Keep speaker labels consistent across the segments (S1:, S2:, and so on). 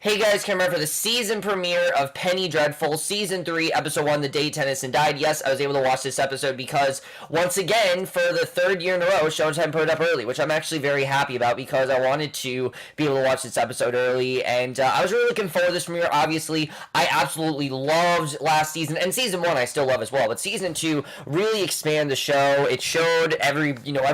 S1: Hey guys, camera for the season premiere of Penny Dreadful, Season 3, Episode 1, The Day Tennyson Died. Yes, I was able to watch this episode because, once again, for the third year in a row, Showtime put it up early, which I'm actually very happy about because I wanted to be able to watch this episode early, and I was really looking forward to this premiere. Obviously, I absolutely loved last season, and Season 1 I still love as well, but Season 2 really expanded the show. It showed every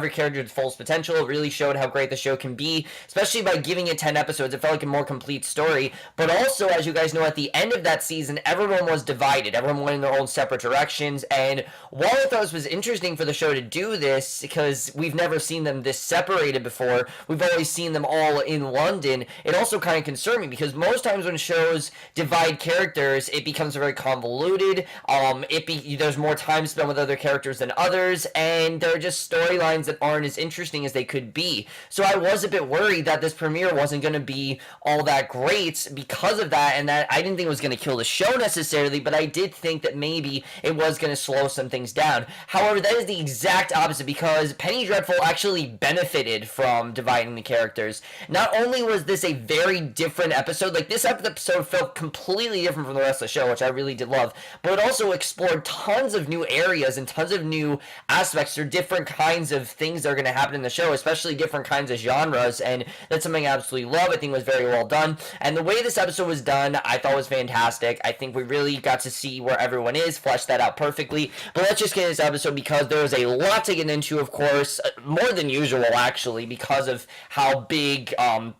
S1: character's full potential. It really showed how great the show can be, especially by giving it 10 episodes. It felt like a more complete story. But also, as you guys know, at the end of that season, everyone was divided. Everyone went in their own separate directions. And while I thought it was interesting for the show to do this, because we've never seen them this separated before, we've always seen them all in London, it also kind of concerned me, because most times when shows divide characters, it becomes very convoluted. There's more time spent with other characters than others, and there are just storylines that aren't as interesting as they could be. So I was a bit worried that this premiere wasn't going to be all that great because of that, and that I didn't think it was going to kill the show necessarily, but I did think that maybe it was going to slow some things down. However, that is the exact opposite, because Penny Dreadful actually benefited from dividing the characters. Not only was this a very different episode, like this episode felt completely different from the rest of the show, which I really did love, but it also explored tons of new areas and tons of new aspects or different kinds of things that are going to happen in the show, especially different kinds of genres, and that's something I absolutely love. I think it was very well done. And the way this episode was done, I thought was fantastic. I think we really got to see where everyone is, flesh that out perfectly. But let's just get into this episode because there was a lot to get into, of course, more than usual, actually, because of how big, how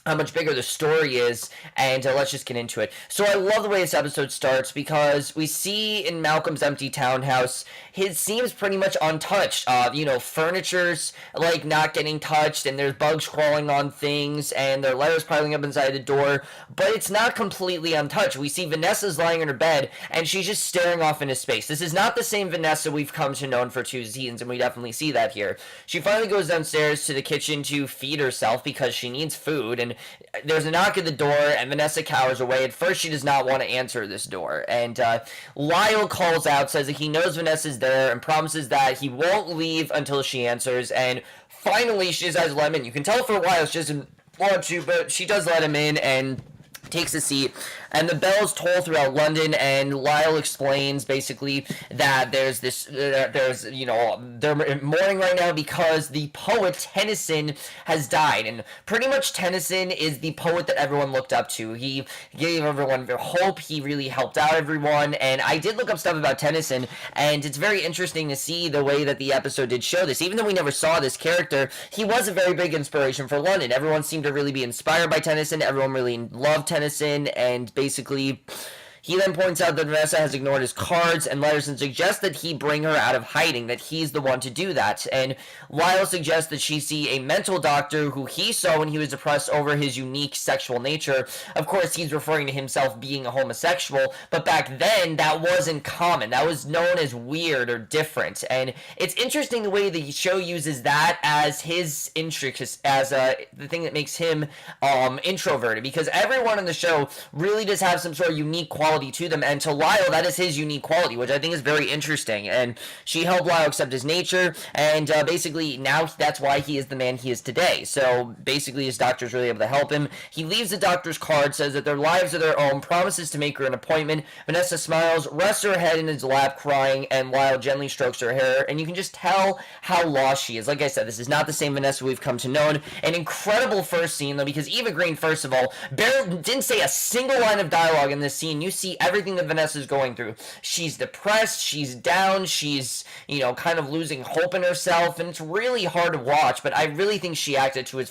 S1: much bigger the story is, and let's just get into it. So I love the way this episode starts because we see in Malcolm's empty townhouse, his seems pretty much untouched. Furniture's like not getting touched, and there's bugs crawling on things, and there are letters piling up inside the door, but it's not completely untouched. We see Vanessa's lying in her bed, and she's just staring off into space. This is not the same Vanessa we've come to know for 2 seasons, and we definitely see that here. She finally goes downstairs to the kitchen to feed herself because she needs food, and there's a knock at the door, and Vanessa cowers away. At first, she does not want to answer this door, and Lyle calls out, says that he knows Vanessa's there, and promises that he won't leave until she answers, and finally, she just has let him in. You can tell for a while she doesn't want to, but she does let him in, and takes a seat, and the bells toll throughout London, and Lyle explains basically that they're mourning right now because the poet Tennyson has died, and pretty much Tennyson is the poet that everyone looked up to. He gave everyone hope, he really helped out everyone, and I did look up stuff about Tennyson, and it's very interesting to see the way that the episode did show this. Even though we never saw this character, he was a very big inspiration for London. Everyone seemed to really be inspired by Tennyson, everyone really loved Tennyson, and basically he then points out that Vanessa has ignored his cards and letters and suggests that he bring her out of hiding, that he's the one to do that. And Lyle suggests that she see a mental doctor who he saw when he was depressed over his unique sexual nature. Of course, he's referring to himself being a homosexual, but back then, that wasn't common. That was known as weird or different. And it's interesting the way the show uses that as his interest, as the thing that makes him introverted, because everyone in the show really does have some sort of unique quality to them, and to Lyle, that is his unique quality, which I think is very interesting, and she helped Lyle accept his nature, and basically now that's why he is the man he is today. So basically his doctor's really able to help him. He leaves the doctor's card, says that their lives are their own, promises to make her an appointment. Vanessa smiles, rests her head in his lap crying, and Lyle gently strokes her hair, and you can just tell how lost she is. Like I said, this is not the same Vanessa we've come to know. An incredible first scene, though, because Eva Green, first of all, barely didn't say a single line of dialogue in this scene. You see everything that Vanessa's going through. She's depressed, she's down, she's, kind of losing hope in herself, and it's really hard to watch, but I really think she acted to her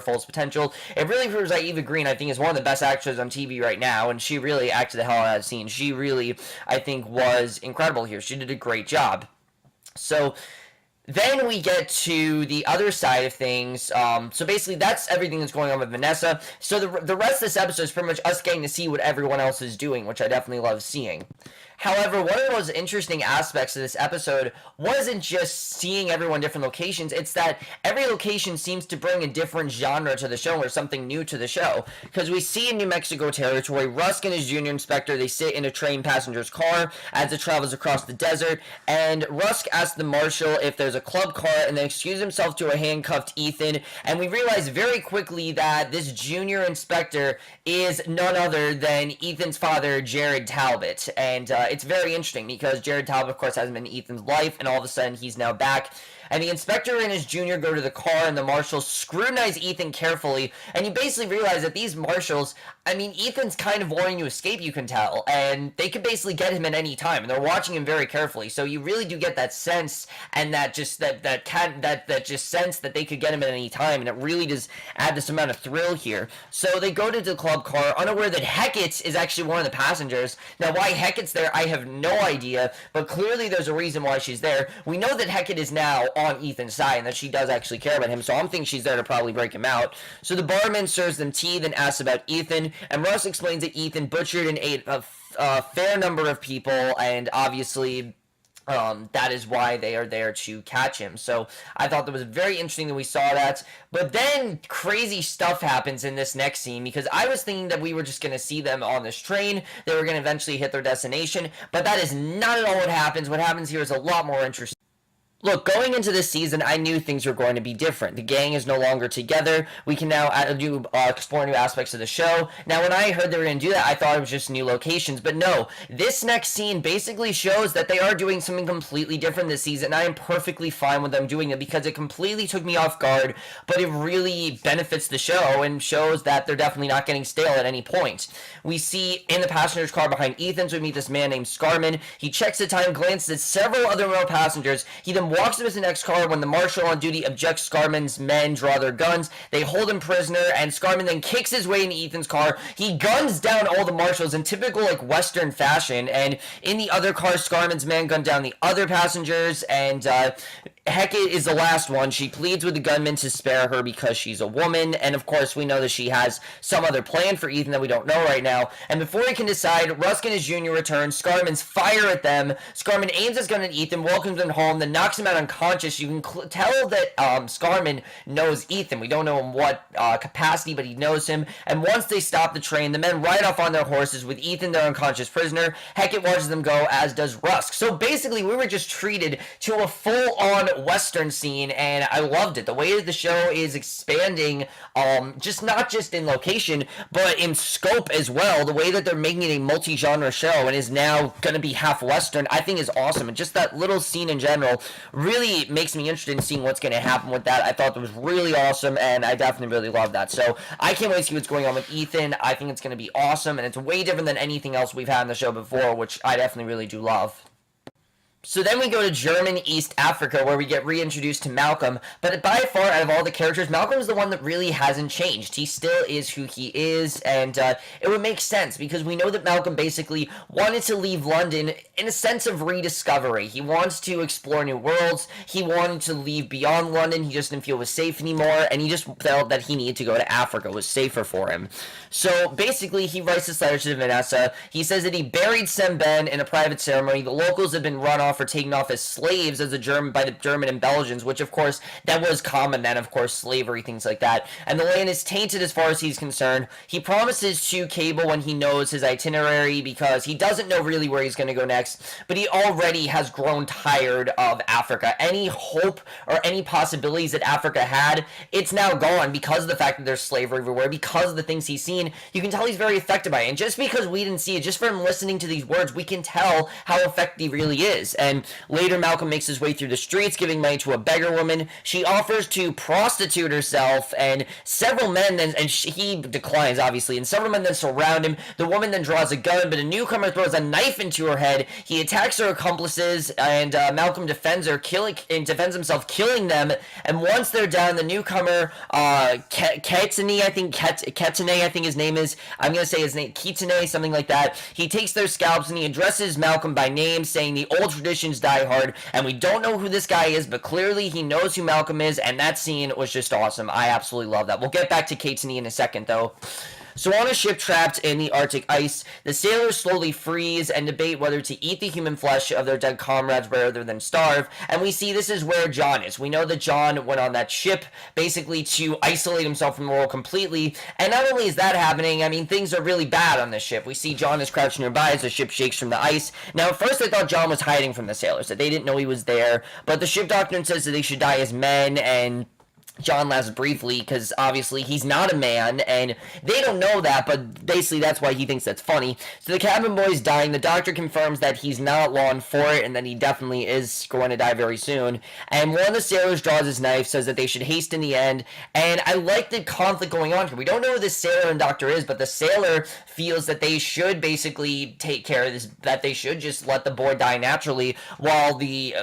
S1: fullest potential. It really proves that Eva Green, I think, is one of the best actors on TV right now, and she really acted the hell out of that scene. She really, I think, was incredible here. She did a great job. So then we get to the other side of things. So basically, that's everything that's going on with Vanessa. So the rest of this episode is pretty much us getting to see what everyone else is doing, which I definitely love seeing. However, one of the most interesting aspects of this episode wasn't just seeing everyone in different locations, it's that every location seems to bring a different genre to the show or something new to the show. Because we see in New Mexico territory, Rusk and his junior inspector, they sit in a train passenger's car as it travels across the desert, and Rusk asks the marshal if there's a club car and then excuses himself to a handcuffed Ethan, and we realize very quickly that this junior inspector is none other than Ethan's father, Jared Talbot. And it's very interesting because Jared Talbot, of course, hasn't been in Ethan's life, and all of a sudden he's now back. And the inspector and his junior go to the car, and the marshals scrutinize Ethan carefully, and you basically realize that these marshals, I mean, Ethan's kind of wanting to escape, you can tell, and they could basically get him at any time, and they're watching him very carefully, so you really do get that sense, and that just sense that they could get him at any time, and it really does add this amount of thrill here. So they go to the club car, unaware that Hecate is actually one of the passengers. Now, why Hecate's there, I have no idea, but clearly there's a reason why she's there. We know that Hecate is now on Ethan's side, and that she does actually care about him, so I'm thinking she's there to probably break him out. So the barman serves them tea, then asks about Ethan, and Russ explains that Ethan butchered and ate a fair number of people, and obviously that is why they are there to catch him. So I thought that was very interesting that we saw that. But then crazy stuff happens in this next scene, because I was thinking that we were just going to see them on this train. They were going to eventually hit their destination, but that is not at all what happens. What happens here is a lot more interesting. Look, going into this season, I knew things were going to be different. The gang is no longer together. We can now explore new aspects of the show. Now, when I heard they were going to do that, I thought it was just new locations. But no, this next scene basically shows that they are doing something completely different this season. And I am perfectly fine with them doing it because it completely took me off guard. But it really benefits the show and shows that they're definitely not getting stale at any point. We see in the passenger's car behind Ethan's, we meet this man named Scarman. He checks the time, glances at several other male passengers. He then walks to his next car. When the marshal on duty objects, Scarman's men draw their guns. They hold him prisoner, and Scarman then kicks his way into Ethan's car. He guns down all the marshals in typical, like, Western fashion, and in the other car, Scarman's men gun down the other passengers, and Hecate is the last one. She pleads with the gunman to spare her because she's a woman, and of course we know that she has some other plan for Ethan that we don't know right now. And before he can decide, Rusk and his junior return. Scarman's fire at them. Scarman aims his gun at Ethan, welcomes him home, then knocks him out unconscious. You can tell that Scarman knows Ethan. We don't know in what capacity, but he knows him. And once they stop the train, the men ride off on their horses with Ethan, their unconscious prisoner. Hecate watches them go, as does Rusk. So basically, we were just treated to a full-on Western scene, and I loved it. The way that the show is expanding, just not just in location, but in scope as well. The way that they're making it a multi-genre show and is now going to be half Western, I think is awesome. And just that little scene in general really makes me interested in seeing what's going to happen with that. I thought that was really awesome, and I definitely really love that. So I can't wait to see what's going on with Ethan. I think it's going to be awesome, and it's way different than anything else we've had in the show before, which I definitely really do love. So then we go to German East Africa, where we get reintroduced to Malcolm, but by far, out of all the characters, Malcolm is the one that really hasn't changed. He still is who he is, and it would make sense, because we know that Malcolm basically wanted to leave London in a sense of rediscovery. He wants to explore new worlds, he wanted to leave beyond London, he just didn't feel it was safe anymore, and he just felt that he needed to go to Africa. It was safer for him. So basically, he writes this letter to Vanessa. He says that he buried Semben in a private ceremony. The locals have been run off for taken off as slaves by the German and Belgians, which of course that was common then, of course, slavery, things like that. And the land is tainted as far as he's concerned. He promises to Cable when he knows his itinerary, because he doesn't know really where he's going to go next, but he already has grown tired of Africa. Any hope or any possibilities that Africa had, it's now gone because of the fact that there's slavery everywhere, because of the things he's seen. You can tell he's very affected by it, and just because we didn't see it, just from listening to these words, we can tell how affected he really is. And later, Malcolm makes his way through the streets, giving money to a beggar woman. She offers to prostitute herself, and several men then, and he declines, obviously, and several men then surround him. The woman then draws a gun, but a newcomer throws a knife into her head. He attacks her accomplices, and Malcolm defends himself, killing them. And once they're down, the newcomer, Ketane, I think his name is, I'm going to say his name, Kitane, something like that. He takes their scalps, and he addresses Malcolm by name, saying the old traditions die hard, and we don't know who this guy is, but clearly he knows who Malcolm is, and that scene was just awesome. I absolutely love that. We'll get back to Kitane in a second, though. So on a ship trapped in the Arctic ice, the sailors slowly freeze and debate whether to eat the human flesh of their dead comrades rather than starve, and we see this is where John is. We know that John went on that ship basically to isolate himself from the world completely, and not only is that happening, I mean, things are really bad on this ship. We see John is crouched nearby as the ship shakes from the ice. Now, at first I thought John was hiding from the sailors, that they didn't know he was there, but the ship doctrine says that they should die as men, and John laughs briefly because obviously he's not a man, and they don't know that, but basically that's why he thinks that's funny. So the cabin boy's dying. The doctor confirms that he's not long for it and that he definitely is going to die very soon. And one of the sailors draws his knife, says that they should hasten the end, and I like the conflict going on here. We don't know who this sailor and doctor is, but the sailor feels that they should basically take care of this, that they should just let the boy die naturally, while the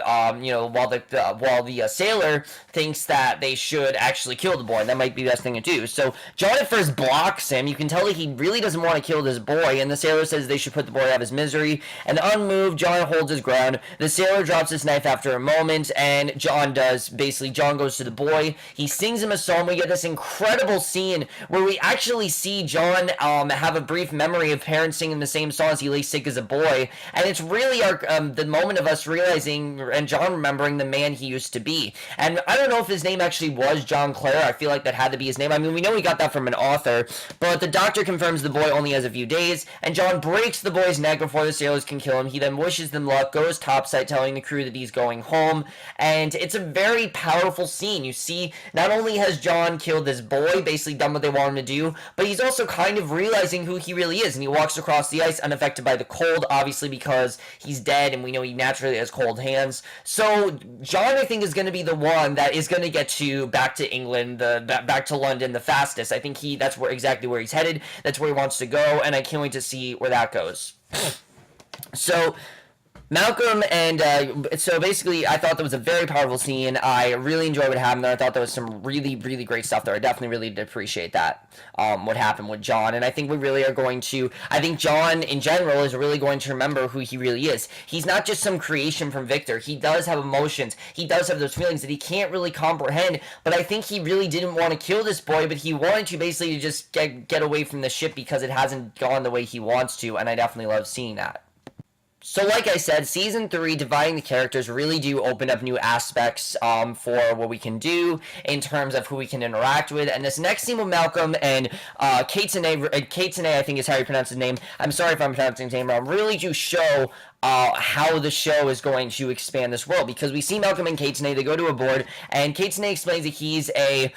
S1: sailor thinks that they should actually kill the boy, and that might be the best thing to do. So John at first blocks him. You can tell that he really doesn't want to kill this boy, and the sailor says they should put the boy out of his misery. And unmoved, John holds his ground. The sailor drops his knife after a moment, and John does. Basically, John goes to the boy. He sings him a song. We get this incredible scene where we actually see John have a brief memory of parents singing the same song as he lay sick as a boy, and it's really the moment of us realizing, and John remembering the man he used to be. And I don't know if his name actually was John Clare. I feel like that had to be his name. I mean, we know he got that from an author, but the doctor confirms the boy only has a few days, and John breaks the boy's neck before the sailors can kill him. He then wishes them luck, goes topside, telling the crew that he's going home, and it's a very powerful scene. You see, not only has John killed this boy, basically done what they want him to do, but he's also kind of realizing who he really is, and he walks across the ice unaffected by the cold, obviously because he's dead, and we know he naturally has cold hands. So John, I think, is going to be the one that is going to get to back to England, back to London the fastest. I think that's exactly where he's headed. That's where he wants to go, and I can't wait to see where that goes. So Malcolm, and so basically I thought that was a very powerful scene. I really enjoyed what happened there. I thought there was some really, really great stuff there. I definitely really did appreciate that, what happened with John, and I think we really are going to, I think John in general is really going to remember who he really is. He's not just some creation from Victor. He does have emotions. He does have those feelings that he can't really comprehend, but I think he really didn't want to kill this boy, but he wanted to basically just get away from the ship because it hasn't gone the way he wants to, and I definitely love seeing that. So like I said, Season 3, dividing the characters, really do open up new aspects for what we can do in terms of who we can interact with. And this next scene with Malcolm and Kaitsune, I think is how you pronounce his name. I'm sorry if I'm pronouncing his name wrong. Really do show how the show is going to expand this world, because we see Malcolm and Kaitsune, they go to a board, and Kaitsune explains that he's a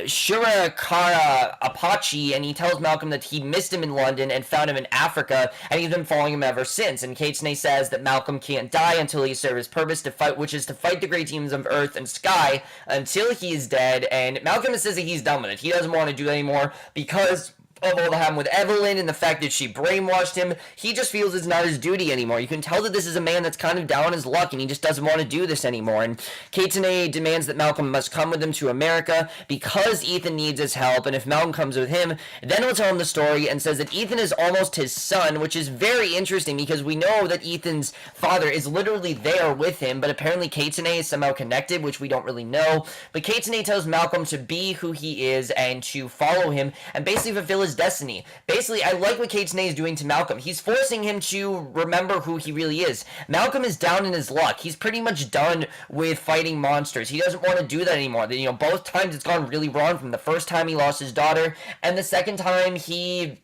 S1: Shirakara Apache, and he tells Malcolm that he missed him in London and found him in Africa, and he's been following him ever since. And Kaitsune says that Malcolm can't die until he serves his purpose to fight, which is to fight the great demons of earth and sky until he is dead. And Malcolm says that he's done with it. He doesn't want to do that anymore because of all that happened with Evelyn and the fact that she brainwashed him. He just feels it's not his duty anymore. You can tell that this is a man that's kind of down on his luck, and he just doesn't want to do this anymore. And Kaitsune demands that Malcolm must come with him to America because Ethan needs his help, and if Malcolm comes with him, then he'll tell him the story, and says that Ethan is almost his son, which is very interesting because we know that Ethan's father is literally there with him, but apparently Kaitsune is somehow connected, which we don't really know. But Kaitsune tells Malcolm to be who he is and to follow him and basically fulfill his destiny. Basically, I like what Kaitsune is doing to Malcolm. He's forcing him to remember who he really is. Malcolm is down in his luck. He's pretty much done with fighting monsters. He doesn't want to do that anymore. Both times it's gone really wrong. From the first time he lost his daughter, and the second time he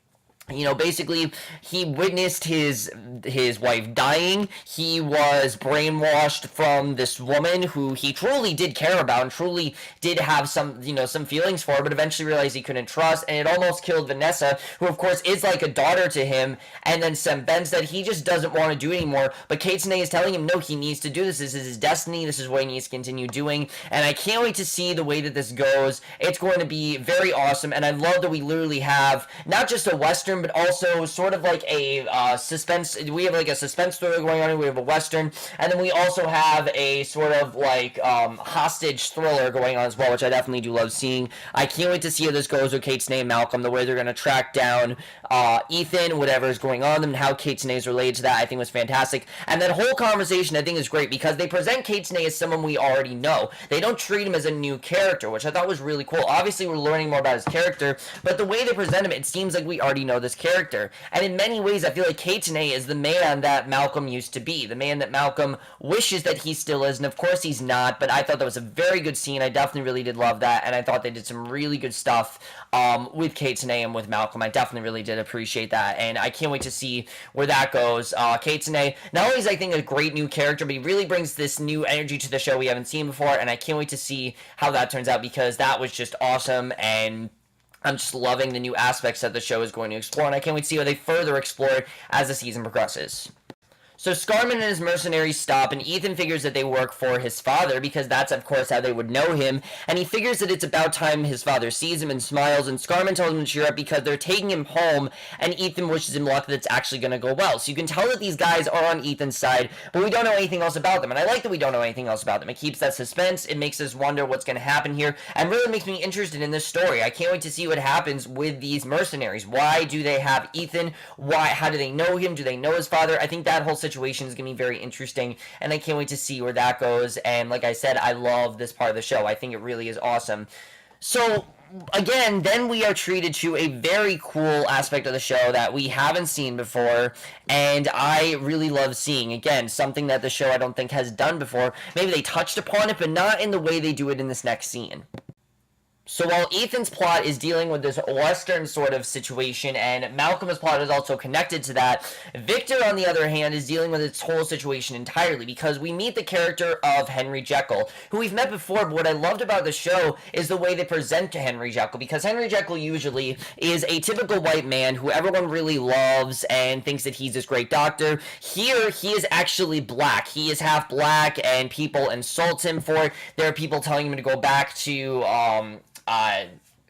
S1: basically he witnessed his wife dying. He was brainwashed from this woman who he truly did care about and truly did have some feelings for, but eventually realized he couldn't trust, and it almost killed Vanessa, who of course is like a daughter to him. And then Ben said he just doesn't want to do it anymore, but Kaitsune is telling him no, he needs to do this. This is his destiny. This is what he needs to continue doing, and I can't wait to see the way that this goes. It's going to be very awesome, and I love that we literally have not just a Western Western, but also sort of like a suspense. We have like a suspense thriller going on, we have a Western, and then we also have a sort of like hostage thriller going on as well, which I definitely do love seeing. I can't wait to see how this goes with Kate Sine and Malcolm, the way they're going to track down Ethan, whatever is going on, and how Kate Sine is related to that, I think was fantastic. And that whole conversation I think is great because they present Kate Sine as someone we already know. They don't treat him as a new character, which I thought was really cool. Obviously, we're learning more about his character, but the way they present him, it seems like we already know this character. And in many ways, I feel like Kate Sine is the man that Malcolm used to be, the man that Malcolm wishes that he still is, and of course he's not, but I thought that was a very good scene. I definitely really did love that, and I thought they did some really good stuff with Kate Sine and with Malcolm. I definitely really did appreciate that, and I can't wait to see where that goes. Kate Sine, not only is I think a great new character, but he really brings this new energy to the show we haven't seen before, and I can't wait to see how that turns out because that was just awesome, and I'm just loving the new aspects that the show is going to explore, and I can't wait to see how they further explore it as the season progresses. So Scarman and his mercenaries stop, and Ethan figures that they work for his father, because that's, of course, how they would know him, and he figures that it's about time his father sees him and smiles, and Scarman tells him to cheer up because they're taking him home, and Ethan wishes him luck that it's actually going to go well. So you can tell that these guys are on Ethan's side, but we don't know anything else about them, and I like that we don't know anything else about them. It keeps that suspense, it makes us wonder what's going to happen here, and really makes me interested in this story. I can't wait to see what happens with these mercenaries. Why do they have Ethan? How do they know him? Do they know his father? I think that whole situation is going to be very interesting, and I can't wait to see where that goes. And like I said, I love this part of the show. I think it really is awesome. So again, then we are treated to a very cool aspect of the show that we haven't seen before, and I really love seeing. Again, something that the show I don't think has done before. Maybe they touched upon it, but not in the way they do it in this next scene. So while Ethan's plot is dealing with this Western sort of situation, and Malcolm's plot is also connected to that, Victor, on the other hand, is dealing with its whole situation entirely, because we meet the character of Henry Jekyll, who we've met before, but what I loved about the show is the way they present to Henry Jekyll, because Henry Jekyll usually is a typical white man who everyone really loves and thinks that he's this great doctor. Here, he is actually black. He is half black, and people insult him for it. There are people telling him to go back to,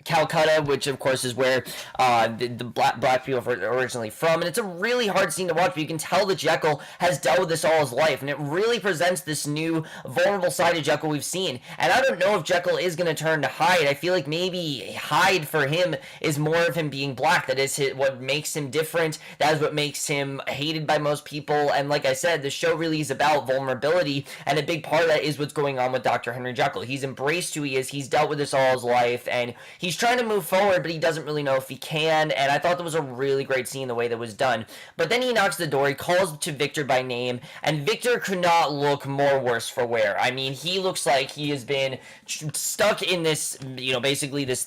S1: Calcutta, which of course is where the black people are originally from, and it's a really hard scene to watch, but you can tell that Jekyll has dealt with this all his life, and it really presents this new vulnerable side of Jekyll we've seen. And I don't know if Jekyll is going to turn to Hyde. I feel like maybe Hyde for him is more of him being black. That is what makes him different. That is what makes him hated by most people. And like I said, the show really is about vulnerability, and a big part of that is what's going on with Dr. Henry Jekyll. He's embraced who he is. He's dealt with this all his life, and he's trying to move forward, but he doesn't really know if he can, and I thought that was a really great scene, the way that was done. But then he knocks the door, he calls to Victor by name, and Victor could not look more worse for wear. I mean, he looks like he has been stuck in this, basically this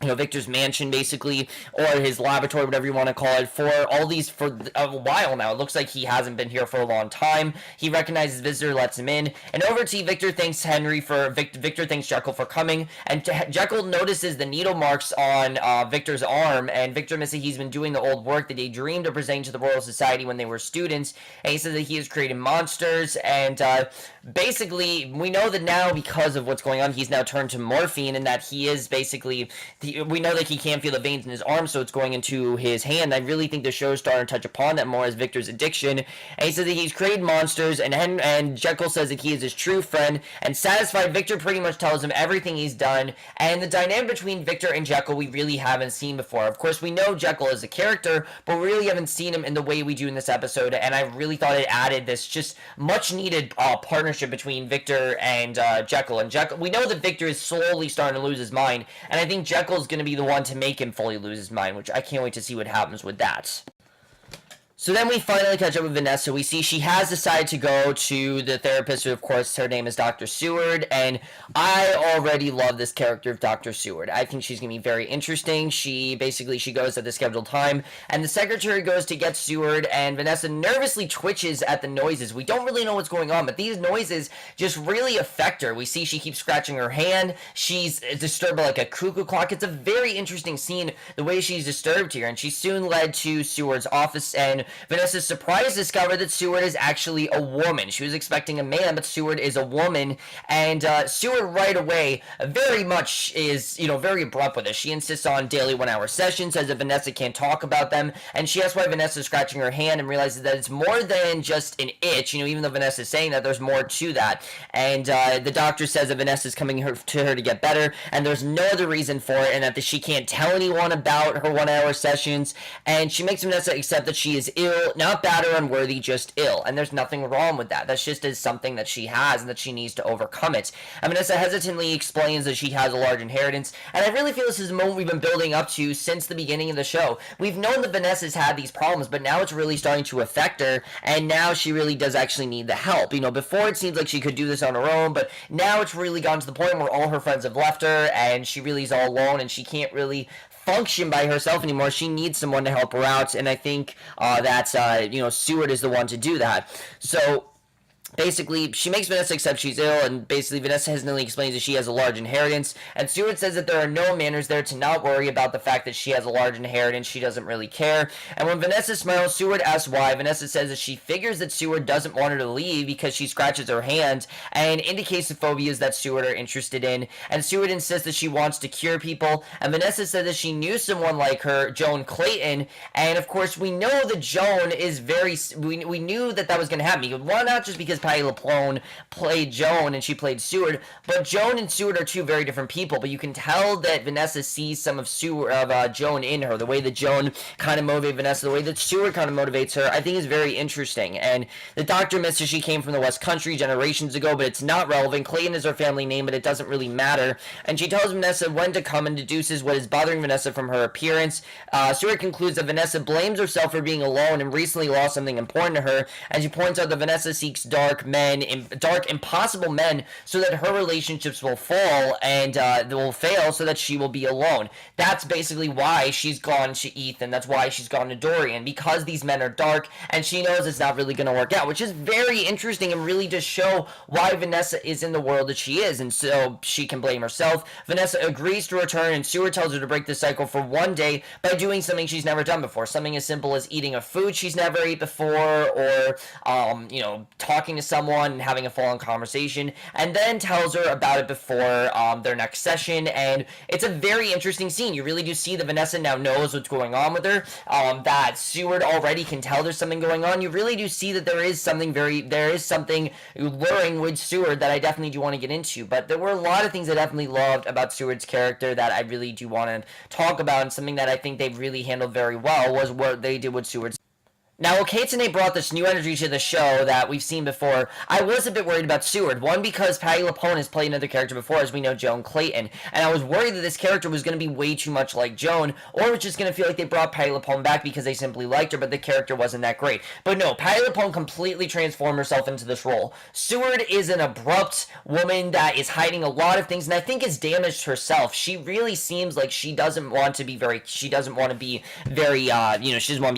S1: Victor's mansion, basically, or his laboratory, whatever you want to call it, for a while now. It looks like he hasn't been here for a long time. He recognizes visitor, lets him in, and over to Victor thanks Victor thanks Jekyll for coming, and Jekyll notices the needle marks on Victor's arm, and Victor admits that he's been doing the old work that he dreamed of presenting to the Royal Society when they were students, and he says that he has created monsters, and basically, we know that now, because of what's going on, he's now turned to morphine, and that he is basically we know that he can't feel the veins in his arm, so it's going into his hand. I really think the show's starting to touch upon that more as Victor's addiction. And he says that he's created monsters, and Jekyll says that he is his true friend. And satisfied, Victor pretty much tells him everything he's done. And the dynamic between Victor and Jekyll we really haven't seen before. Of course, we know Jekyll as a character, but we really haven't seen him in the way we do in this episode. And I really thought it added this just much-needed partnership between Victor and Jekyll. And we know that Victor is slowly starting to lose his mind, and I think Jekyll is going to be the one to make him fully lose his mind, which I can't wait to see what happens with that. So then we finally catch up with Vanessa. We see she has decided to go to the therapist, who, of course, her name is Dr. Seward, and I already love this character of Dr. Seward. I think she's going to be very interesting. She goes at the scheduled time, and the secretary goes to get Seward, and Vanessa nervously twitches at the noises. We don't really know what's going on, but these noises just really affect her. We see she keeps scratching her hand. She's disturbed by like a cuckoo clock. It's a very interesting scene, the way she's disturbed here, and she's soon led to Seward's office, and Vanessa's surprised to discover that Seward is actually a woman. She was expecting a man, but Seward is a woman, and Seward right away very much is, very abrupt with it. She insists on daily 1-hour sessions, says that Vanessa can't talk about them, and she asks why Vanessa's scratching her hand and realizes that it's more than just an itch, even though Vanessa's saying that, there's more to that. And the doctor says that Vanessa's coming to her to get better, and there's no other reason for it, and that she can't tell anyone about her 1-hour sessions, and she makes Vanessa accept that she is ill, not bad or unworthy, just ill, and there's nothing wrong with that. That's just something that she has, and that she needs to overcome it. And Vanessa hesitantly explains that she has a large inheritance, and I really feel this is the moment we've been building up to since the beginning of the show. We've known that Vanessa's had these problems, but now it's really starting to affect her, and now she really does actually need the help. Before it seems like she could do this on her own, but now it's really gotten to the point where all her friends have left her, and she really is all alone, and she can't really function by herself anymore. She needs someone to help her out, and I think that Seward is the one to do that. So basically, she makes Vanessa accept she's ill, and basically Vanessa hesitantly explains that she has a large inheritance, and Seward says that there are no manners there, to not worry about the fact that she has a large inheritance. She doesn't really care. And when Vanessa smiles, Seward asks why. Vanessa says that she figures that Seward doesn't want her to leave because she scratches her hand, and indicates the phobias that Seward are interested in. And Seward insists that she wants to cure people, and Vanessa says that she knew someone like her, Joan Clayton, and of course we know that Joan is very, we knew that was going to happen. Why not just because Patti LuPone played Joan and she played Seward, but Joan and Seward are two very different people, but you can tell that Vanessa sees some of Joan in her. The way that Joan kind of motivates Vanessa, the way that Seward kind of motivates her, I think is very interesting. And the doctor admits that she came from the West Country generations ago, but it's not relevant. Clayton is her family name, but it doesn't really matter. And she tells Vanessa when to come and deduces what is bothering Vanessa from her appearance. Seward concludes that Vanessa blames herself for being alone and recently lost something important to her, and she points out that Vanessa seeks dark, impossible men, so that her relationships will fall and they will fail, so that she will be alone. That's basically why she's gone to Ethan. That's why she's gone to Dorian, because these men are dark, and she knows it's not really going to work out, which is very interesting and really does show why Vanessa is in the world that she is, and so she can blame herself. Vanessa agrees to return, and Seward tells her to break the cycle for one day by doing something she's never done before, something as simple as eating a food she's never ate before, or talking to someone and having a full-on conversation, and then tells her about it before their next session. And it's a very interesting scene. You really do see that Vanessa now knows what's going on with her, that Seward already can tell there's something going on. You really do see that there is something luring with Seward that I definitely do want to get into, but there were a lot of things I definitely loved about Seward's character that I really do want to talk about, and something that I think they really handled very well was what they did with Seward's. Now, Kate and Nate brought this new energy to the show that we've seen before. I was a bit worried about Seward. One, because Patti LuPone has played another character before, as we know, Joan Clayton. And I was worried that this character was going to be way too much like Joan, or it was just going to feel like they brought Patti LuPone back because they simply liked her, but the character wasn't that great. But no, Patti LuPone completely transformed herself into this role. Seward is an abrupt woman that is hiding a lot of things, and I think has damaged herself. She really seems like she doesn't want to be very, she doesn't want to be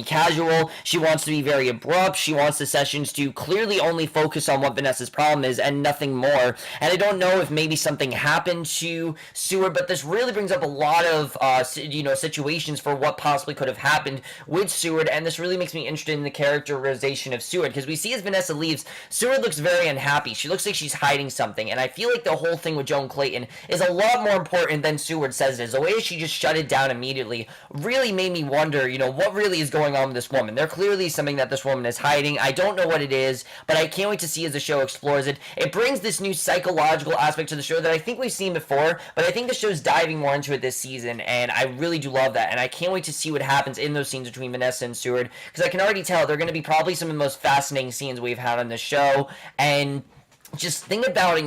S1: casual. She wants to be very abrupt. She wants the sessions to clearly only focus on what Vanessa's problem is and nothing more. And I don't know if maybe something happened to Seward, but this really brings up a lot of situations for what possibly could have happened with Seward, and this really makes me interested in the characterization of Seward, because we see as Vanessa leaves, Seward looks very unhappy. She looks like she's hiding something, and I feel like the whole thing with Joan Clayton is a lot more important than Seward says it is. The way she just shut it down immediately really made me wonder, what really is going on with this woman. There clearly is something that this woman is hiding. I don't know what it is, but I can't wait to see as the show explores it. It brings this new psychological aspect to the show that I think we've seen before, but I think the show's diving more into it this season, and I really do love that, and I can't wait to see what happens in those scenes between Vanessa and Seward, because I can already tell they're going to be probably some of the most fascinating scenes we've had on the show. And just think about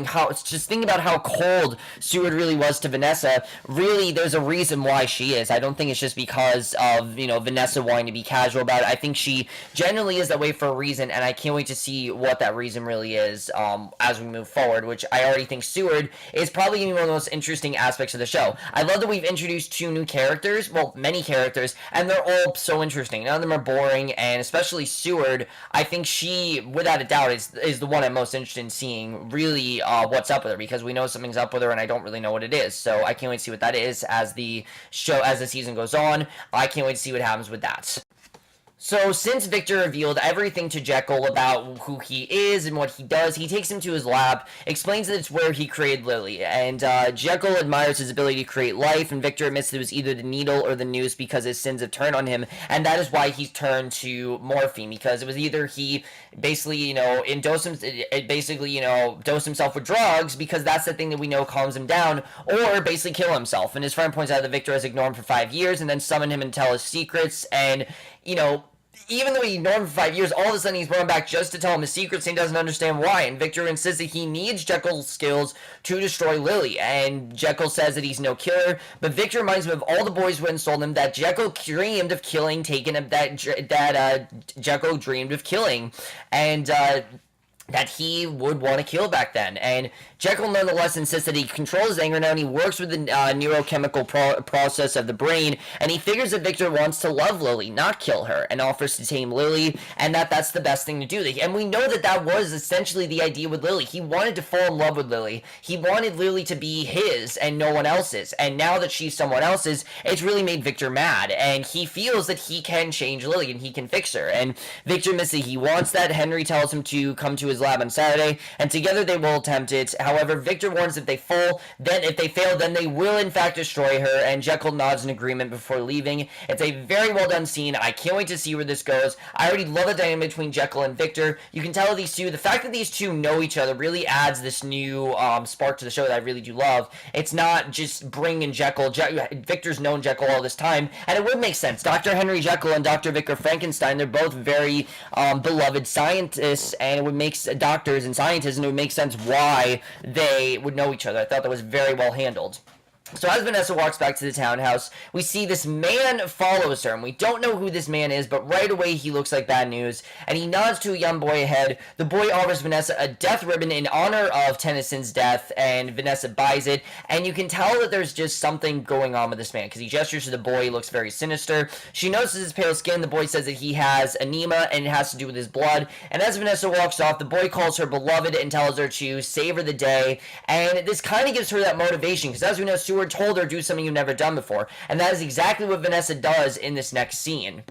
S1: how cold Seward really was to Vanessa. Really, there's a reason why she is. I don't think it's just because of, Vanessa wanting to be casual about it. I think she generally is that way for a reason, and I can't wait to see what that reason really is as we move forward, which I already think Seward is probably going to be one of the most interesting aspects of the show. I love that we've introduced two new characters, well, many characters, and they're all so interesting. None of them are boring, and especially Seward, I think she, without a doubt, is the one I'm most interested in seeing really what's up with her, because we know something's up with her and I don't really know what it is. So I can't wait to see what that is as the season goes on. I can't wait to see what happens with that. So, since Victor revealed everything to Jekyll about who he is and what he does, he takes him to his lab, explains that it's where he created Lily, and Jekyll admires his ability to create life, and Victor admits that it was either the needle or the noose because his sins have turned on him, and that is why he's turned to morphine, because it was either he basically, dose himself with drugs, because that's the thing that we know calms him down, or basically kill himself. And his friend points out that Victor has ignored him for 5 years, and then summoned him and tell his secrets, and even though he ignored him for 5 years, all of a sudden he's brought him back just to tell him his secrets, and he doesn't understand why. And Victor insists that he needs Jekyll's skills to destroy Lily. And Jekyll says that he's no killer, but Victor reminds him of all the boys who had sold him that Jekyll dreamed of killing, Jekyll dreamed of killing, and that he would want to kill back then. And Jekyll nonetheless insists that he controls his anger now, and he works with the neurochemical process of the brain, and he figures that Victor wants to love Lily, not kill her, and offers to tame Lily, and that's the best thing to do. And we know that was essentially the idea with Lily. He wanted to fall in love with Lily. He wanted Lily to be his and no one else's, and now that she's someone else's, it's really made Victor mad, and he feels that he can change Lily, and he can fix her, and Victor admits that he wants that. Henry tells him to come to his lab on Saturday, and together they will attempt it. However, Victor warns if they fail, then they will in fact destroy her, and Jekyll nods in agreement before leaving. It's a very well done scene. I can't wait to see where this goes. I already love the dynamic between Jekyll and Victor. You can tell these two, the fact that these two know each other really adds this new spark to the show that I really do love. It's not just bringing Jekyll. Victor's known Jekyll all this time, and it would make sense. Dr. Henry Jekyll and Dr. Victor Frankenstein, they're both very beloved scientists, and it would make doctors and scientists, and it would make sense why they would know each other. I thought that was very well handled. So as Vanessa walks back to the townhouse, we see this man follows her, and we don't know who this man is, but right away he looks like bad news, and he nods to a young boy ahead. The boy offers Vanessa a death ribbon in honor of Tennyson's death, and Vanessa buys it, and you can tell that there's just something going on with this man, because he gestures to the boy. He looks very sinister. She notices his pale skin. The boy says that he has anemia, and it has to do with his blood, and as Vanessa walks off, the boy calls her beloved and tells her to savor the day, and this kind of gives her that motivation, because as we know, Stewart told her do something you've never done before, and that is exactly what Vanessa does in this next scene.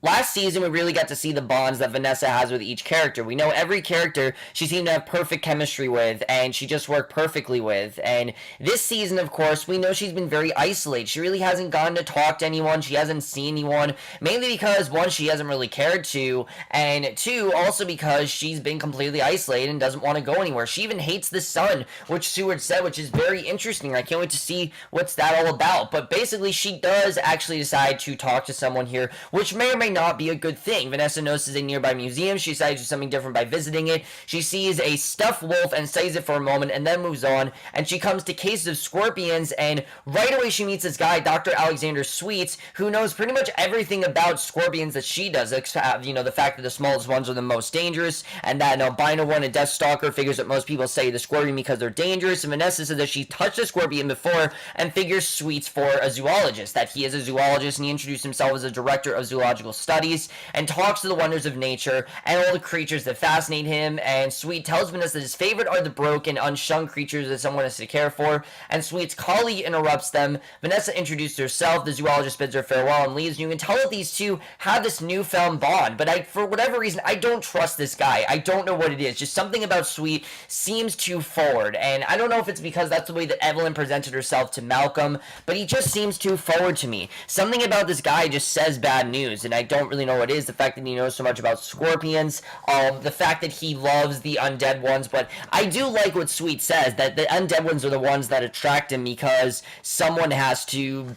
S1: Last season, we really got to see the bonds that Vanessa has with each character. We know every character she seemed to have perfect chemistry with, and she just worked perfectly with. And this season, of course, we know she's been very isolated. She really hasn't gotten to talk to anyone. She hasn't seen anyone, mainly because, one, she hasn't really cared to, and two, also because she's been completely isolated and doesn't want to go anywhere. She even hates the sun, which Stewart said, which is very interesting. I can't wait to see what's that all about. But basically, she does actually decide to talk to someone here, which may or may not be a good thing. Vanessa notices a nearby museum. She decides to do something different by visiting it. She sees a stuffed wolf and studies it for a moment and then moves on, and she comes to cases of scorpions, and right away she meets this guy, Dr. Alexander Sweets, who knows pretty much everything about scorpions that she does, the fact that the smallest ones are the most dangerous, and that an albino one, a Deathstalker, figures that most people say the scorpion because they're dangerous, and Vanessa says that she touched a scorpion before and figures Sweets for a zoologist, that he is a zoologist, and he introduced himself as a director of zoological studies, and talks to the wonders of nature and all the creatures that fascinate him. And Sweet tells Vanessa that his favorite are the broken, unshun creatures that someone has to care for, and Sweet's colleague interrupts them. Vanessa introduces herself, the zoologist bids her farewell and leaves, and you can tell that these two have this newfound bond, but for whatever reason, I don't trust this guy. I don't know what it is. Just something about Sweet seems too forward, and I don't know if it's because that's the way that Evelyn presented herself to Malcolm, but he just seems too forward to me. Something about this guy just says bad news, and I don't really know what it is. The fact that he knows so much about scorpions, the fact that he loves the undead ones, but I do like what Sweet says, that the undead ones are the ones that attract him because someone has to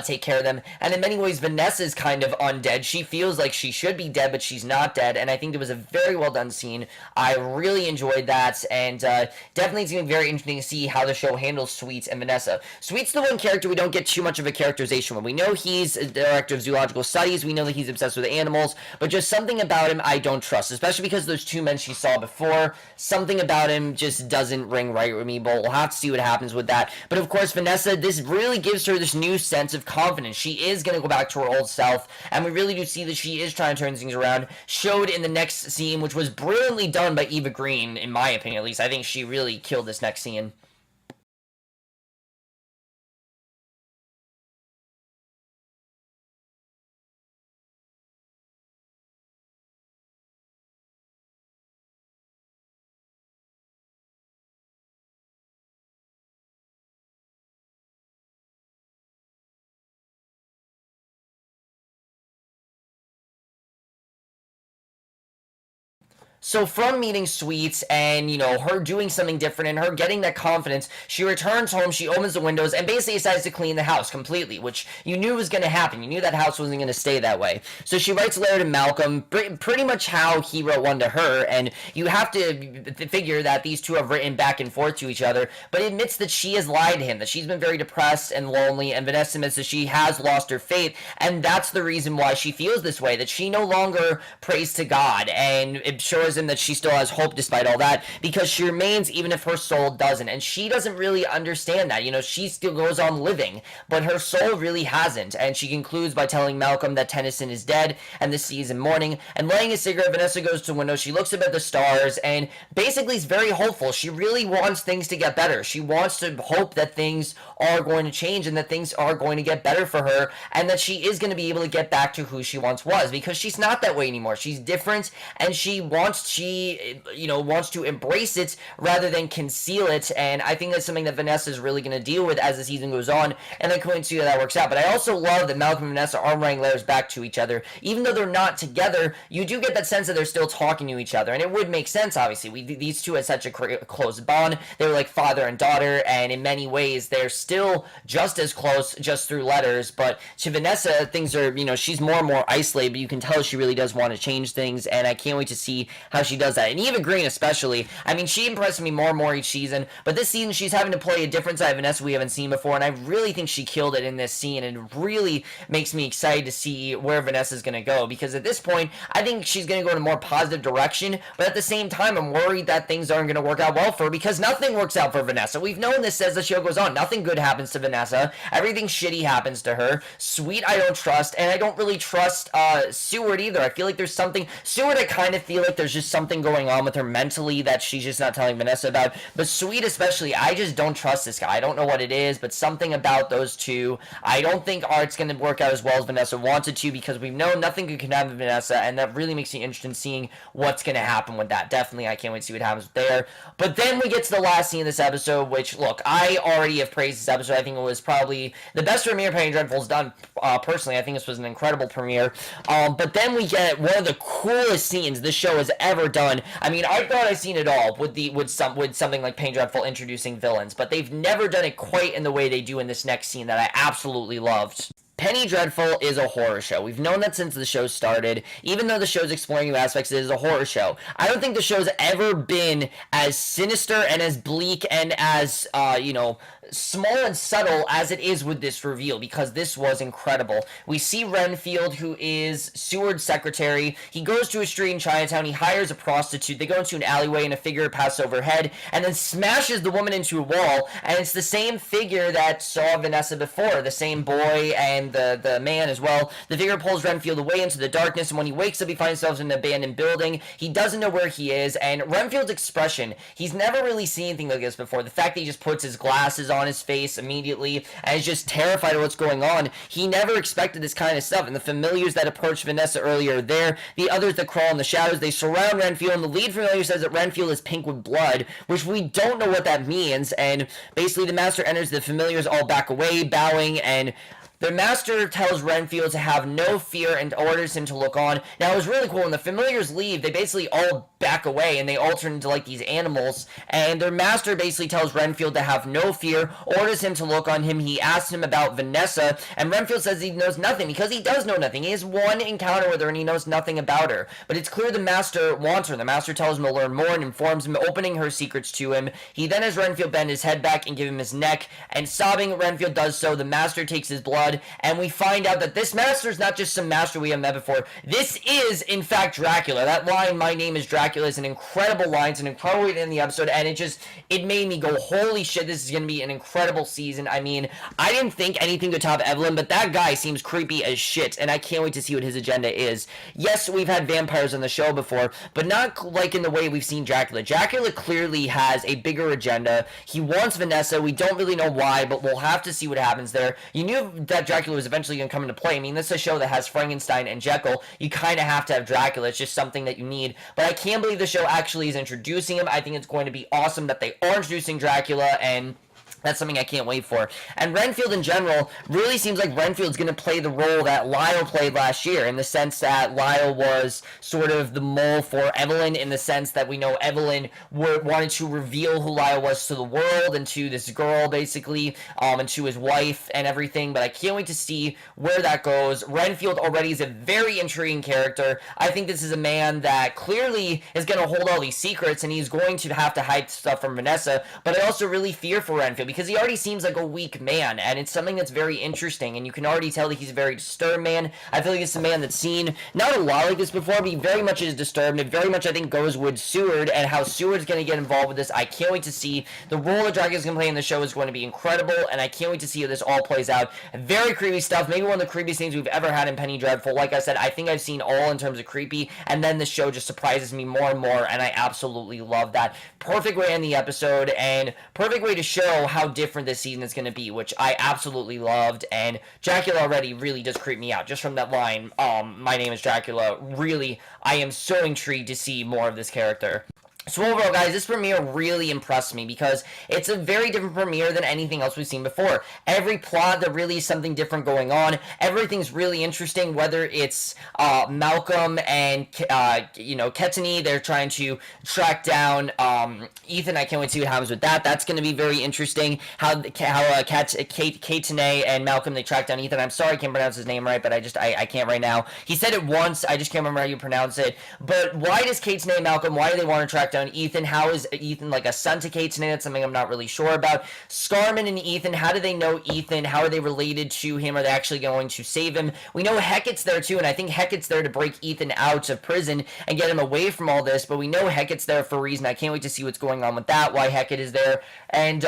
S1: take care of them. And in many ways, Vanessa's kind of undead. She feels like she should be dead, but she's not dead, and I think it was a very well done scene. I really enjoyed that, and definitely it's going to be very interesting to see how the show handles Sweets and Vanessa. Sweet's the one character we don't get too much of a characterization with. We know he's a director of zoological studies, we know that he's obsessed with animals, but just something about him I don't trust, especially because those two men she saw before. Something about him just doesn't ring right with me, but we'll have to see what happens with that. But of course, Vanessa, this really gives her this new sense of confidence. She is going to go back to her old self, and we really do see that she is trying to turn things around, showed in the next scene, which was brilliantly done by Eva Green, in my opinion at least. I think she really killed this next scene. So from meeting Sweets and, you know, her doing something different and her getting that confidence, she returns home, she opens the windows, and basically decides to clean the house completely, which you knew was going to happen. You knew that house wasn't going to stay that way. So she writes a letter to Malcolm, pretty much how he wrote one to her, and you have to figure that these two have written back and forth to each other, but admits that she has lied to him, that she's been very depressed and lonely, and Vanessa admits that she has lost her faith, and that's the reason why she feels this way, that she no longer prays to God, and it shows him that she still has hope despite all that, because she remains even if her soul doesn't, and she doesn't really understand that. You know, she still goes on living, but her soul really hasn't, and she concludes by telling Malcolm that Tennyson is dead, and the sea is in mourning, and lighting a cigarette, Vanessa goes to the window, she looks up at the stars, and basically is very hopeful. She really wants things to get better. She wants to hope that things are going to change, and that things are going to get better for her, and that she is going to be able to get back to who she once was, because she's not that way anymore. She's different, and she wants to embrace it rather than conceal it, and I think that's something that Vanessa is really going to deal with as the season goes on, and I couldn't see how that works out. But I also love that Malcolm and Vanessa are writing letters back to each other. Even though they're not together, you do get that sense that they're still talking to each other, and it would make sense, obviously. These two had such a close bond. They were like father and daughter, and in many ways, they're still just as close, just through letters. But to Vanessa, things are, you know, she's more and more isolated, but you can tell she really does want to change things, and I can't wait to see how she does that. And Eva Green especially, I mean, she impressed me more and more each season, but this season she's having to play a different side of Vanessa we haven't seen before, and I really think she killed it in this scene, and it really makes me excited to see where Vanessa's going to go, because at this point, I think she's going to go in a more positive direction, but at the same time, I'm worried that things aren't going to work out well for her, because nothing works out for Vanessa. We've known this as the show goes on. Nothing good happens to Vanessa. Everything shitty happens to her. Sweet, I don't trust, and I don't really trust Seward either. I feel like there's something... Seward, I kind of feel like there's just something going on with her mentally that she's just not telling Vanessa about, but Sweet especially, I just don't trust this guy. I don't know what it is, but something about those two, I don't think Art's going to work out as well as Vanessa wants it to, because we've known nothing good can happen to Vanessa, and that really makes me interested in seeing what's going to happen with that. Definitely, I can't wait to see what happens there. But then we get to the last scene of this episode, which, look, I already have praised this episode. I think it was probably the best premiere Penny Dreadful's done, personally. I think this was an incredible premiere. But then we get one of the coolest scenes this show has ever done. I mean, I thought I'd seen it all with something like Penny Dreadful introducing villains, but they've never done it quite in the way they do in this next scene that I absolutely loved. Penny Dreadful is a horror show. We've known that since the show started. Even though the show's exploring new aspects, it is a horror show. I don't think the show's ever been as sinister and as bleak and as, small and subtle as it is with this reveal, because this was incredible. We see Renfield, who is Seward's secretary. He goes to a street in Chinatown. He hires a prostitute. They go into an alleyway and a figure passes overhead and then smashes the woman into a wall. And it's the same figure that saw Vanessa before, the same boy and the man as well. The figure pulls Renfield away into the darkness, and when he wakes up, he finds himself in an abandoned building. He doesn't know where he is, and Renfield's expression, he's never really seen anything like this before. The fact that he just puts his glasses on his face immediately and is just terrified of what's going on. He never expected this kind of stuff, and the familiars that approached Vanessa earlier are there. The others that crawl in the shadows, they surround Renfield, and the lead familiar says that Renfield is pink with blood, which we don't know what that means, and basically the master enters, the familiars all back away, bowing, and the master tells Renfield to have no fear and orders him to look on. Now, it was really cool. When the familiars leave, they basically all back away, and they all turn into, like, these animals. And their master basically tells Renfield to have no fear, orders him to look on him. He asks him about Vanessa, and Renfield says he knows nothing, because he does know nothing. He has one encounter with her, and he knows nothing about her. But it's clear the master wants her. The master tells him to learn more and informs him, opening her secrets to him. He then has Renfield bend his head back and give him his neck, and sobbing, Renfield does so. The master takes his blood, and we find out that this master is not just some master we have met before. This is, in fact, Dracula. That line, "My name is Dracula," is an incredible line. It's an incredible way to end the episode, and it made me go, holy shit, this is going to be an incredible season. I mean, I didn't think anything could top Evelyn, but that guy seems creepy as shit, and I can't wait to see what his agenda is. Yes, we've had vampires on the show before, but not like in the way we've seen Dracula. Dracula clearly has a bigger agenda. He wants Vanessa. We don't really know why, but we'll have to see what happens there. You knew that Dracula was eventually going to come into play. I mean, this is a show that has Frankenstein and Jekyll. You kind of have to have Dracula. It's just something that you need. But I can't believe the show actually is introducing him. I think it's going to be awesome that they are introducing Dracula, and That's something I can't wait for. And Renfield in general really seems like Renfield's going to play the role that Lyle played last year, in the sense that Lyle was sort of the mole for Evelyn, in the sense that we know Evelyn wanted to reveal who Lyle was to the world and to this girl, basically, and to his wife and everything. But I can't wait to see where that goes. Renfield already is a very intriguing character. I think this is a man that clearly is going to hold all these secrets, and he's going to have to hide stuff from Vanessa. But I also really fear for Renfield, because he already seems like a weak man, and it's something that's very interesting, and you can already tell that he's a very disturbed man. I feel like it's a man that's seen not a lot like this before, but he very much is disturbed, and it very much, I think, goes with Seward, and how Seward's going to get involved with this. I can't wait to see. The role that Dracula's going to play in the show is going to be incredible, and I can't wait to see how this all plays out. Very creepy stuff, maybe one of the creepiest things we've ever had in Penny Dreadful. Like I said, I think I've seen all in terms of creepy, and then the show just surprises me more and more, and I absolutely love that. Perfect way to end the episode, and perfect way to show how different this season is going to be, which I absolutely loved. And Dracula already really does creep me out just from that line, my name is Dracula. Really, I am so intrigued to see more of this character. So overall, guys, this premiere really impressed me, because it's a very different premiere than anything else we've seen before. Every plot, there really is something different going on. Everything's really interesting, whether it's Malcolm and, Kettany, they're trying to track down Ethan. I can't wait to see what happens with that. That's going to be very interesting. How Kettany and Malcolm, they track down Ethan. I'm sorry I can't pronounce his name right, but I can't right now. He said it once, I just can't remember how you pronounce it. But why does Kettany and Malcolm, why do they want to track down Ethan? How is Ethan like a son to Kettany? That's something I'm not really sure about. Scarman and Ethan, how do they know Ethan? How are they related to him? Are they actually going to save him? We know Hecat's there too, and I think Hecat's there to break Ethan out of prison and get him away from all this, but we know Hecat's there for a reason. I can't wait to see what's going on with that, why Hecat is there. And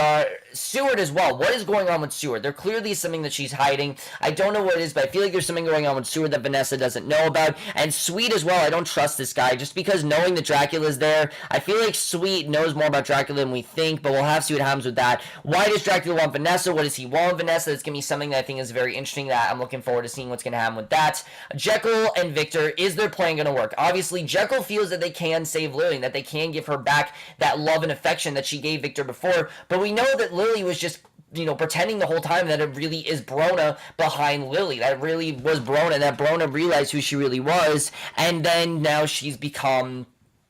S1: Seward as well. What is going on with Seward? There clearly is something that she's hiding. I don't know what it is, but I feel like there's something going on with Seward that Vanessa doesn't know about. And Sweet as well. I don't trust this guy, just because knowing that Dracula's there, I feel like Sweet knows more about Dracula than we think, but we'll have to see what happens with that. Why does Dracula want Vanessa? What does he want with Vanessa? That's going to be something that I think is very interesting, that I'm looking forward to seeing what's going to happen with that. Jekyll and Victor, is their plan going to work? Obviously, Jekyll feels that they can save Lily, that they can give her back that love and affection that she gave Victor before, but we know that Lily was just pretending the whole time that it really is Brona behind Lily. That really was Brona, that Brona realized who she really was, and then now she's become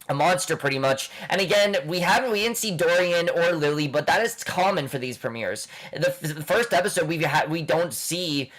S1: a monster, pretty much. And again, we didn't see Dorian or Lily, but that is common for these premieres. The first episode we don't see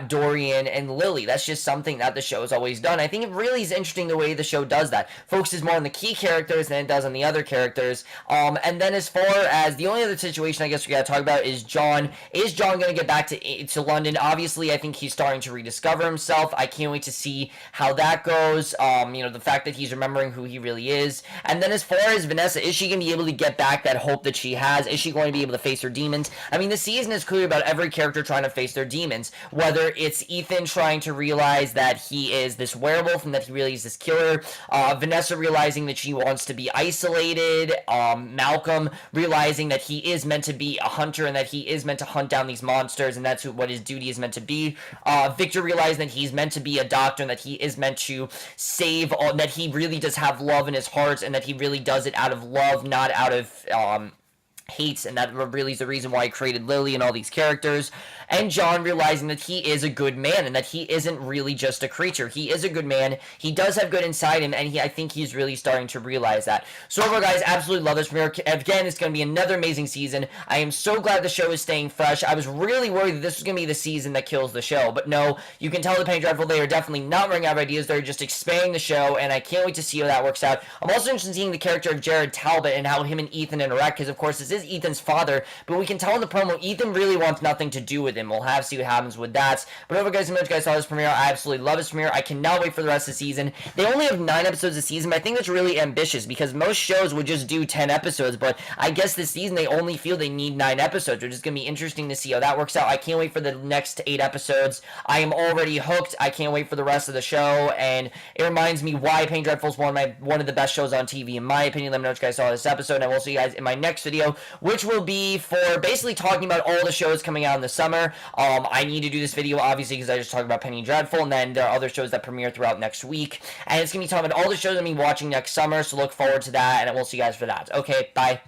S1: Dorian and Lily. That's just something that the show has always done. I think it really is interesting the way the show does that. Focuses more on the key characters than it does on the other characters. And then as far as the only other situation I guess we gotta talk about is John. Is John gonna get back to London? Obviously, I think he's starting to rediscover himself. I can't wait to see how that goes. The fact that he's remembering who he really is. And then as far as Vanessa, is she going to be able to get back that hope that she has? Is she going to be able to face her demons? I mean, the season is clearly about every character trying to face their demons. Whether it's Ethan trying to realize that he is this werewolf and that he really is this killer. Vanessa realizing that she wants to be isolated. Malcolm realizing that he is meant to be a hunter and that he is meant to hunt down these monsters and that's what his duty is meant to be. Victor realizing that he's meant to be a doctor and that he is meant to save, that he really does have love in his heart and that he really does it out of love, not out of hates, and that really is the reason why he created Lily and all these characters. And John realizing that he is a good man and that he isn't really just a creature. He is a good man. He does have good inside him, and I think he's really starting to realize that. So overall, guys, absolutely love this premiere. Again, it's going to be another amazing season. I am so glad the show is staying fresh. I was really worried that this was going to be the season that kills the show, but no, you can tell the Penny Dreadful, they are definitely not running out of ideas. They're just expanding the show, and I can't wait to see how that works out. I'm also interested in seeing the character of Jared Talbot and how him and Ethan interact, because of course this is Ethan's father, but we can tell in the promo Ethan really wants nothing to do with him. We'll have to see what happens with that. But overall, guys, so much you guys saw this premiere. I absolutely love this premiere. I cannot wait for the rest of the season. They only have 9 episodes a season, but I think that's really ambitious because most shows would just do 10 episodes, but I guess this season they only feel they need 9 episodes, which is going to be interesting to see how that works out. I can't wait for the next 8 episodes. I am already hooked. I can't wait for the rest of the show, and it reminds me why Penny Dreadful is one of the best shows on TV, in my opinion. Let me know what you guys saw this episode, and I will see you guys in my next video, which will be for basically talking about all the shows coming out in the summer. I need to do this video, obviously, because I just talked about Penny Dreadful, and then there are other shows that premiere throughout next week, and it's going to be talking about all the shows I'm going to be watching next summer, so look forward to that, and I will see you guys for that. Okay, bye.